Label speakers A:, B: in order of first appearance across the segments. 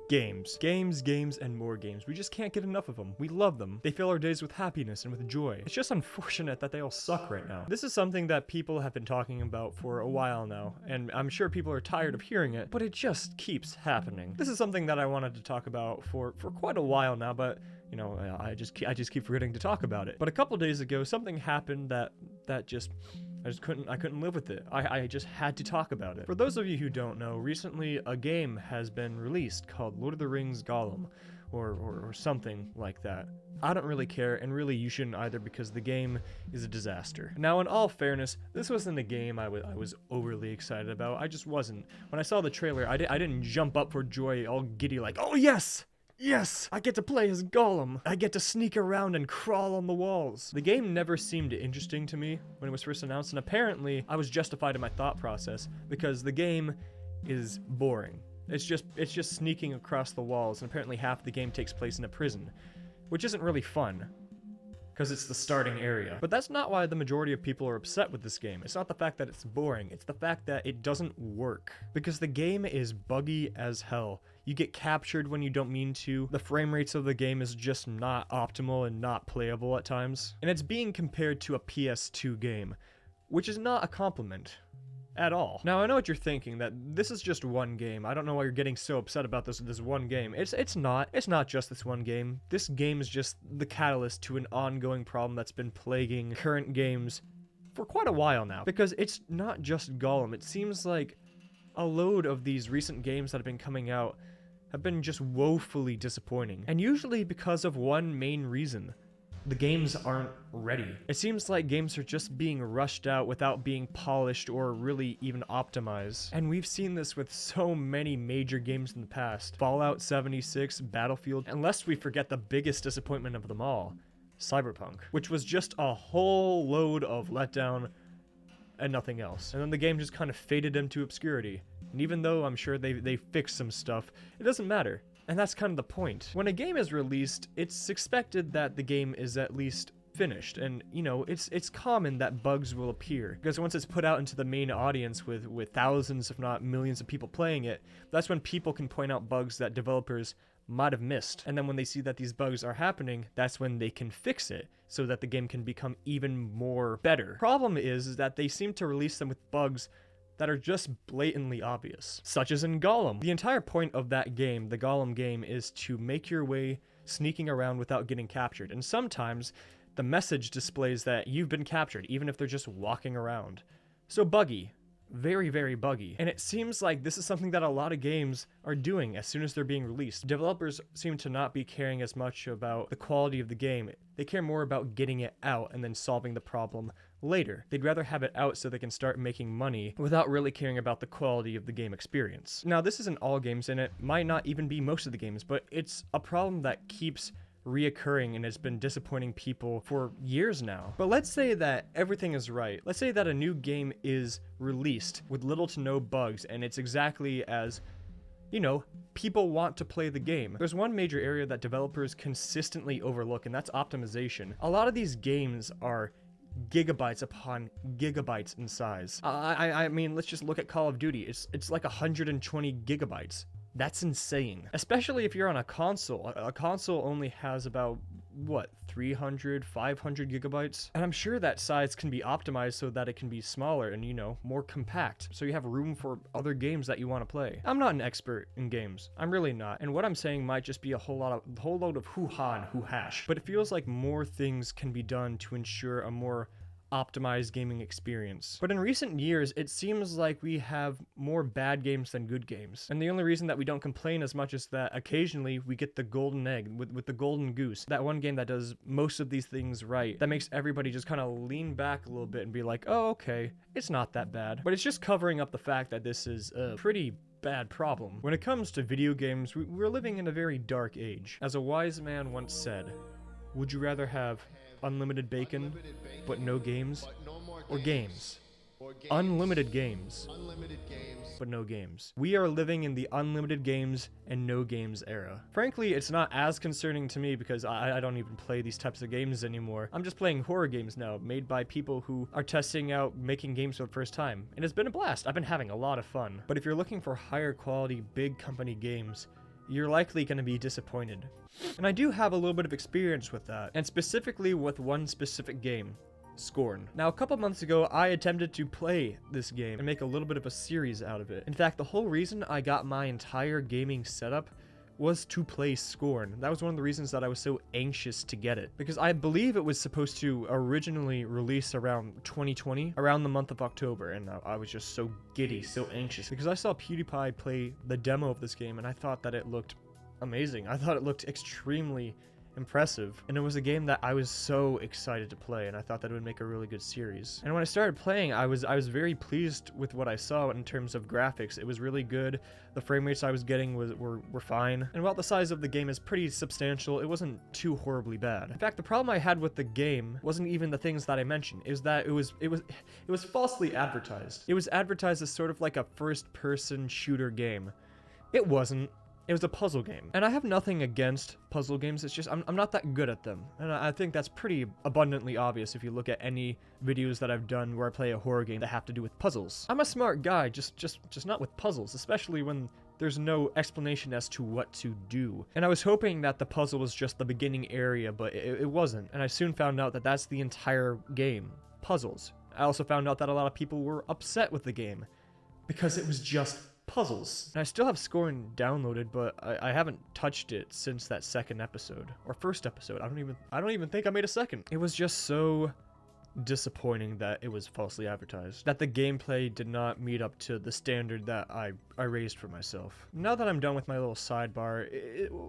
A: Games. Games, games, and more games. We just can't get enough of them. We love them. They fill our days with happiness and with joy. It's just unfortunate that they all suck right now. This is something that people have been talking about for a while now, and I'm sure people are tired of hearing it, but it just keeps happening. This is something that I wanted to talk about for quite a while now, but you know, I just keep forgetting to talk about it. But a couple days ago, something happened that I couldn't live with it. I just had to talk about it. For those of you who don't know, recently a game has been released called Lord of the Rings Gollum, or something like that. I don't really care, and really you shouldn't either, because the game is a disaster. Now, in all fairness, this wasn't a game I was overly excited about. I just wasn't. When I saw the trailer, I didn't jump up for joy all giddy like, oh yes! Yes! I get to play as Gollum! I get to sneak around and crawl on the walls! The game never seemed interesting to me when it was first announced, and apparently I was justified in my thought process, because the game is boring. It's just sneaking across the walls, and apparently half the game takes place in a prison, which isn't really fun, because it's the starting area. But that's not why the majority of people are upset with this game. It's not the fact that it's boring, it's the fact that it doesn't work. Because the game is buggy as hell. You get captured when you don't mean to. The frame rates of the game is just not optimal and not playable at times. And it's being compared to a PS2 game, which is not a compliment at all. Now, I know what you're thinking, that this is just one game. I don't know why you're getting so upset about this one game. It's not just this one game. This game is just the catalyst to an ongoing problem that's been plaguing current games for quite a while now. Because it's not just Gollum. It seems like a load of these recent games that have been coming out have been just woefully disappointing. And usually because of one main reason. The games aren't ready. It seems like games are just being rushed out without being polished or really even optimized. And we've seen this with so many major games in the past. Fallout 76, Battlefield, unless we forget the biggest disappointment of them all, Cyberpunk, which was just a whole load of letdown and nothing else. And then the game just kind of faded into obscurity. And even though I'm sure they fixed some stuff, it doesn't matter. And that's kind of the point. When a game is released, it's expected that the game is at least finished, and you know, it's common that bugs will appear, because once it's put out into the main audience with thousands if not millions of people playing it, that's when people can point out bugs that developers might have missed. And then when they see that these bugs are happening, that's when they can fix it so that the game can become even more better. Problem is that they seem to release them with bugs that are just blatantly obvious, such as in Gollum. The entire point of that game, the Gollum game, is to make your way sneaking around without getting captured, and sometimes the message displays that you've been captured, even if they're just walking around. So buggy. Very, very buggy. And it seems like this is something that a lot of games are doing as soon as they're being released. Developers seem to not be caring as much about the quality of the game. They care more about getting it out and then solving the problem later. They'd rather have it out so they can start making money without really caring about the quality of the game experience. Now, this isn't all games, and it might not even be most of the games, but it's a problem that keeps reoccurring and has been disappointing people for years now. But let's say that everything is right. Let's say that a new game is released with little to no bugs, and it's exactly as, you know, people want to play the game. There's one major area that developers consistently overlook, and that's optimization. A lot of these games are gigabytes upon gigabytes in size. I mean, let's just look at Call of Duty. It's like 120 gigabytes. That's insane. Especially if you're on a console. A console only has about, what, 300, 500 gigabytes? And I'm sure that size can be optimized so that it can be smaller and, you know, more compact, so you have room for other games that you want to play. I'm not an expert in games. I'm really not. And what I'm saying might just be a whole load of hoo-ha and hoo-hash. But it feels like more things can be done to ensure a more optimized gaming experience. But in recent years, it seems like we have more bad games than good games. And the only reason that we don't complain as much is that occasionally we get the golden egg with the golden goose. That one game that does most of these things right, that makes everybody just kind of lean back a little bit and be like, oh, okay, it's not that bad. But it's just covering up the fact that this is a pretty bad problem. When it comes to video games, we're living in a very dark age. As a wise man once said, would you rather have unlimited bacon, but no games, or games? Unlimited games, but no games. We are living in the unlimited games and no games era. Frankly, it's not as concerning to me because I don't even play these types of games anymore. I'm just playing horror games now, made by people who are testing out making games for the first time. And it's been a blast. I've been having a lot of fun. But if you're looking for higher quality, big company games, you're likely going to be disappointed. And I do have a little bit of experience with that, and specifically with one specific game, Scorn. Now, a couple months ago, I attempted to play this game and make a little bit of a series out of it. In fact, the whole reason I got my entire gaming setup was to play Scorn. That was one of the reasons that I was so anxious to get it, because I believe it was supposed to originally release around 2020, around the month of October, and I was just so giddy, so anxious, because I saw PewDiePie play the demo of this game, and I thought that it looked amazing. I thought it looked extremely impressive, and it was a game that I was so excited to play, and I thought that it would make a really good series. And when I started playing, I was very pleased with what I saw in terms of graphics. It was really good. The frame rates I was getting were fine, and while the size of the game is pretty substantial, it wasn't too horribly bad. In fact, the problem I had with the game wasn't even the things that I mentioned. It was that it was falsely advertised. It was advertised as sort of like a first-person shooter game. It wasn't. It was a puzzle game. And I have nothing against puzzle games, it's just I'm not that good at them. And I think that's pretty abundantly obvious if you look at any videos that I've done where I play a horror game that have to do with puzzles. I'm a smart guy, just not with puzzles, especially when there's no explanation as to what to do. And I was hoping that the puzzle was just the beginning area, but it wasn't. And I soon found out that that's the entire game, puzzles. I also found out that a lot of people were upset with the game because it was just puzzles. And I still have Scorn downloaded, but I haven't touched it since that second episode or first episode. I don't even think I made a second. It was just so disappointing that it was falsely advertised, that the gameplay did not meet up to the standard that I raised for myself. Now that I'm done with my little sidebar,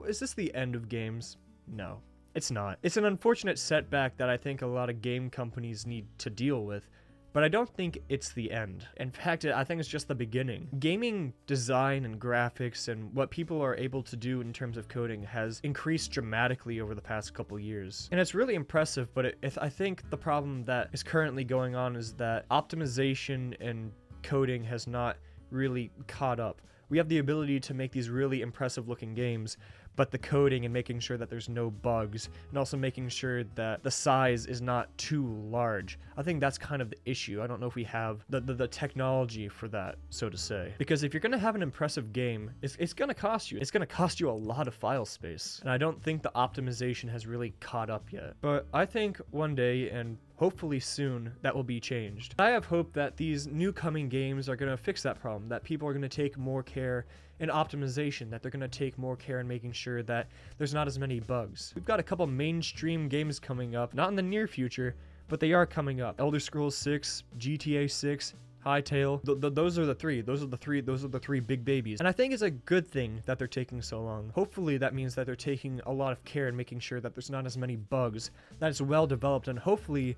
A: is this the end of games? No, it's not. It's an unfortunate setback that I think a lot of game companies need to deal with, but I don't think it's the end. In fact, I think it's just the beginning. Gaming design and graphics and what people are able to do in terms of coding has increased dramatically over the past couple years. And it's really impressive, but I think the problem that is currently going on is that optimization and coding has not really caught up. We have the ability to make these really impressive looking games, but the coding and making sure that there's no bugs, and also making sure that the size is not too large. I think that's kind of the issue. I don't know if we have the technology for that, so to say. Because if you're going to have an impressive game, it's going to cost you. It's going to cost you a lot of file space. And I don't think the optimization has really caught up yet. But I think one day, and hopefully soon, that will be changed. I have hope that these new coming games are going to fix that problem, that people are going to take more care in optimization, that they're going to take more care in making sure that there's not as many bugs. We've got a couple mainstream games coming up, not in the near future, but they are coming up. Elder Scrolls 6, GTA 6, Hytale. Those are the three big babies. And I think it's a good thing that they're taking so long. Hopefully that means that they're taking a lot of care in making sure that there's not as many bugs, that it's well developed, and hopefully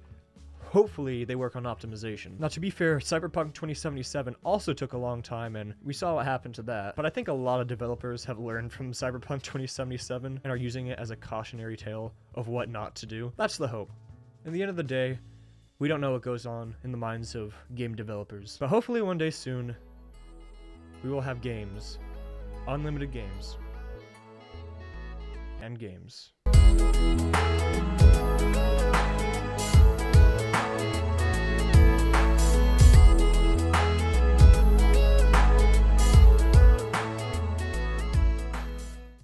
A: they work on optimization. Now, to be fair, Cyberpunk 2077 also took a long time, and we saw what happened to that. But I think a lot of developers have learned from Cyberpunk 2077 and are using it as a cautionary tale of what not to do. That's the hope. In the end of the day, we don't know what goes on in the minds of game developers. But hopefully one day soon, we will have games. Unlimited games. And games.